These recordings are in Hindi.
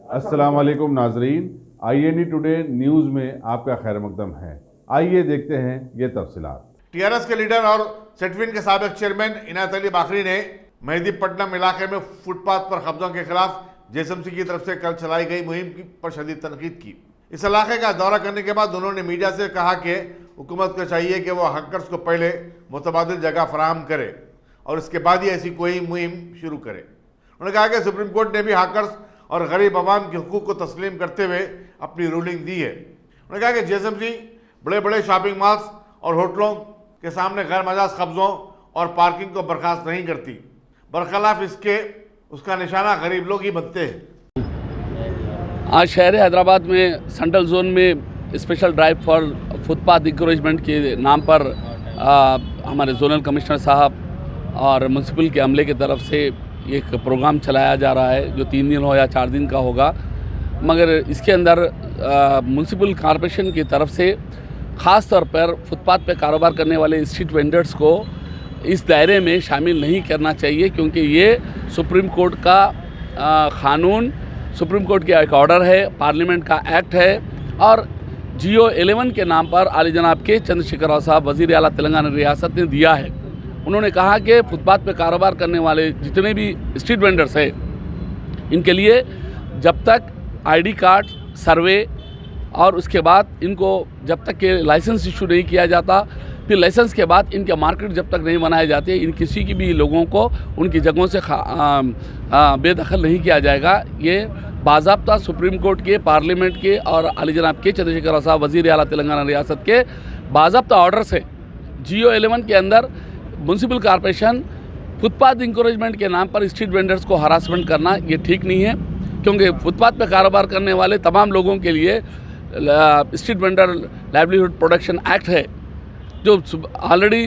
अस्सलाम वालेकुम नाजरीन, INE टुडे न्यूज़ में आपका खैर मकदम है। आइए देखते हैं ये तफसीलात। टीआरएस के लीडर और सेटविन के साबिक चेयरमैन इनायत अली बाकरी ने मेहदीपट्टनम इलाके में फुटपाथ पर कब्जों के खिलाफ जेएसएमसी की तरफ से कल चलाई गई मुहिम पर शदीद तनकीद की। इस इलाके का दौरा करने के बाद उन्होंने मीडिया से कहा कि हुकूमत को चाहिए कि वो हकर्स को पहले मुतबादिल जगह फराहम करे और इसके बाद ही ऐसी कोई मुहिम शुरू करे। उन्होंने कहा कि सुप्रीम कोर्ट ने भी हकर्स और गरीब आवाम के हुकूक को तस्लीम करते हुए अपनी रूलिंग दी है। उन्होंने कहा कि जेएसएमसी बड़े बड़े शॉपिंग मॉल्स और होटलों के सामने गैर मजाज कब्जों और पार्किंग को बर्खास्त नहीं करती, बरखिलाफ इसके उसका निशाना गरीब लोग ही बनते हैं। आज शहर हैदराबाद में सेंट्रल जोन में special drive for footpath encouragement के नाम पर हमारे जोनल कमिश्नर साहब और म्यूनसिपल के अमले की तरफ से एक प्रोग्राम चलाया जा रहा है जो 3 दिन हो या 4 दिन का होगा। मगर इसके अंदर म्यूनसिपल कॉरपोरेशन की तरफ से ख़ास तौर पर फुटपाथ पे कारोबार करने वाले स्ट्रीट वेंडर्स को इस दायरे में शामिल नहीं करना चाहिए, क्योंकि ये सुप्रीम कोर्ट का क़ानून, सुप्रीम कोर्ट का एक ऑर्डर है, पार्लियामेंट का एक्ट है और GO 11 के नाम पर आली जनाब के चंद्रशेखर राव साहब वज़ीर आला तेलंगाना रियासत ने दिया है। उन्होंने कहा कि फुटपाथ पे कारोबार करने वाले जितने भी स्ट्रीट वेंडर्स हैं, इनके लिए जब तक ID कार्ड, सर्वे और उसके बाद इनको जब तक के लाइसेंस इशू नहीं किया जाता, फिर लाइसेंस के बाद इनके मार्केट जब तक नहीं बनाए जाते, इन किसी की भी लोगों को उनकी जगहों से बेदखल नहीं किया जाएगा। ये बाज़ाब्ता सुप्रीम कोर्ट के, पार्लियामेंट के और आली जनाब के चंद्रशेखर राव साहब वज़ीर आला तेलंगाना रियासत के बाज़ाब्ता ऑर्डर से GO 11 के अंदर म्यूनसिपल कॉरपोरेशन फुटपाथ इंकरेजमेंट के नाम पर स्ट्रीट वेंडर्स को हरासमेंट करना ये ठीक नहीं है, क्योंकि फुटपाथ पे कारोबार करने वाले तमाम लोगों के लिए street vendor livelihood protection act है जो ऑलरेडी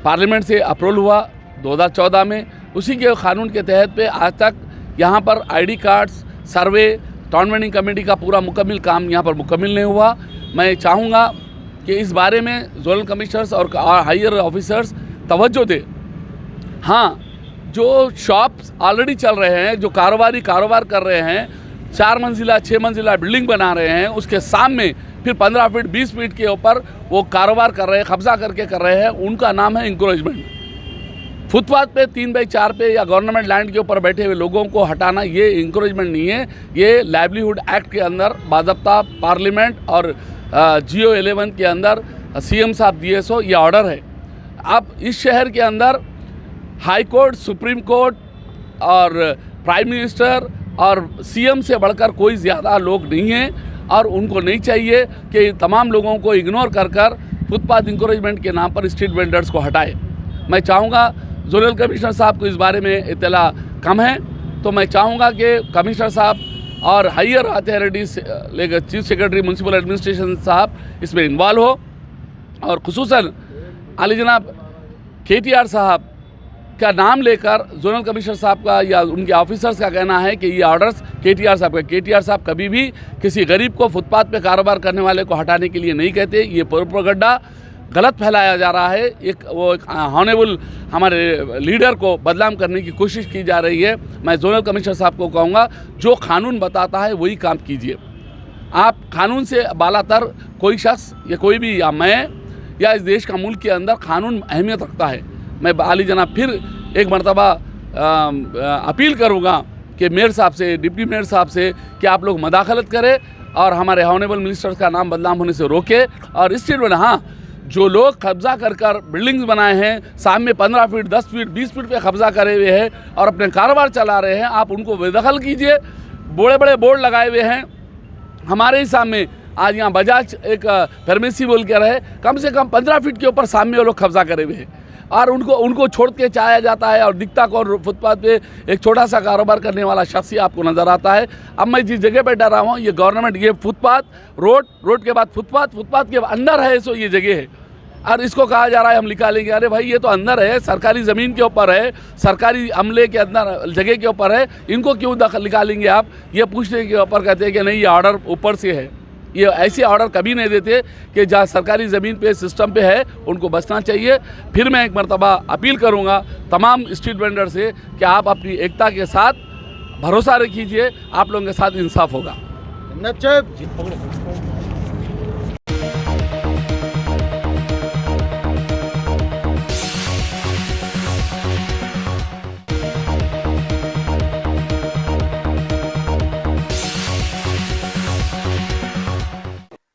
पार्लियामेंट से अप्रूवल हुआ 2014 में। उसी के कानून के तहत पे आज तक यहाँ पर ID कार्ड्स, सर्वे, टाउन वेंडिंग कमेटी का पूरा मुकम्मल काम यहाँ पर मुकम्मल नहीं हुआ। मैं चाहूँगा कि इस बारे में जोनल कमिश्नर्स और हायर ऑफिसर्स तवज्जो दे। हाँ, जो शॉप्स ऑलरेडी चल रहे हैं, जो कारोबार कर रहे हैं, 4 मंजिला 6 मंजिला बिल्डिंग बना रहे हैं, उसके सामने फिर 15 फीट 20 फीट के ऊपर वो कारोबार कर रहे हैं, कब्जा करके कर रहे हैं, उनका नाम है इंकरेजमेंट। फुटपाथ पे 3/4 पे या गवर्नमेंट लैंड के ऊपर बैठे हुए लोगों को हटाना ये इंकरेजमेंट नहीं है, ये लाइवलीहुड एक्ट के अंदर बाज़ाब्ता पार्लियामेंट और GO 11 के अंदर CM साहब DSO ये ऑर्डर है। अब इस शहर के अंदर हाई कोर्ट, सुप्रीम कोर्ट और प्राइम मिनिस्टर और CM से बढ़कर कोई ज़्यादा लोग नहीं हैं और उनको नहीं चाहिए कि तमाम लोगों को इग्नोर कर फुटपाथ इंकरेजमेंट के नाम पर स्ट्रीट वेंडर्स को हटाए। मैं चाहूँगा जोनल कमिश्नर साहब को इस बारे में इत्तला कम है, तो मैं चाहूँगा कि कमिश्नर साहब और higher authorities chief secretary municipal administration साहब इसमें इन्वॉल्व हो और खुसूसन आली जनाब KTR साहब का नाम लेकर जोनल कमिश्नर साहब का या उनके ऑफिसर्स का कहना है कि ये ऑर्डर्स KTR साहब का। KTR साहब कभी भी किसी गरीब को फुटपाथ पे कारोबार करने वाले को हटाने के लिए नहीं कहते। ये प्रोपेगेंडा गलत फैलाया जा रहा है, एक ऑनरेबल हमारे लीडर को बदनाम करने की कोशिश की जा रही है। मैं जोनल कमिश्नर साहब को कहूँगा, जो कानून बताता है वही काम कीजिए। आप कानून से बालातर कोई शख्स या कोई भी या मैं या इस देश का मुल्क के अंदर कानून अहमियत रखता है। मैं आली जनाब फिर एक मरतबा अपील करूँगा कि मेयर साहब से, डिप्टी मेयर साहब से कि आप लोग मदाखलत करें और हमारे ऑनरेबल मिनिस्टर का नाम बदनाम होने से रोके। और इस चीज़ में हाँ, जो लोग कब्ज़ा कर बिल्डिंग्स बनाए हैं, सामने 15 फीट 10 फीट 20 फीट पे कब्ज़ा करे हुए हैं और अपने कारोबार चला रहे हैं, आप उनको बेदखल कीजिए। बड़े बड़े बोर्ड लगाए हुए हैं हमारे ही सामने। आज यहाँ बजाज एक फार्मेसी बोल के रहे, कम से कम 15 फीट के ऊपर सामने वो लोग कब्ज़ा करे हुए हैं और उनको छोड़ के चाया जाता है और दिखता कौन फुटपाथ पे एक छोटा सा कारोबार करने वाला शख्स ही आपको नज़र आता है। अब मैं जिस जगह पे डर रहा हूँ, ये गवर्नमेंट, ये फुटपाथ रोड के बाद फुटपाथ के अंदर है, सो ये जगह है और इसको कहा जा रहा है हम निकालेंगे। अरे भाई, ये तो अंदर है, सरकारी ज़मीन के ऊपर है, सरकारी अमले के अंदर जगह के ऊपर है, इनको क्यों निकालेंगे आप? ये पूछने के ऊपर कहते हैं कि नहीं, ये ऑर्डर ऊपर से है। ये ऐसे ऑर्डर कभी नहीं देते कि जहाँ सरकारी ज़मीन पे, सिस्टम पे है, उनको बचना चाहिए। फिर मैं एक मरतबा अपील करूँगा तमाम स्ट्रीट वेंडर से कि आप अपनी एकता के साथ भरोसा रखिए, आप लोगों के साथ इंसाफ होगा।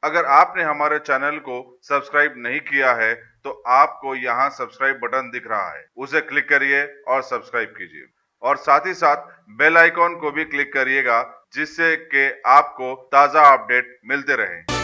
अगर आपने हमारे चैनल को सब्सक्राइब नहीं किया है तो आपको यहाँ सब्सक्राइब बटन दिख रहा है, उसे क्लिक करिए और सब्सक्राइब कीजिए और साथ ही साथ बेल आइकॉन को भी क्लिक करिएगा जिससे कि आपको ताज़ा अपडेट मिलते रहें।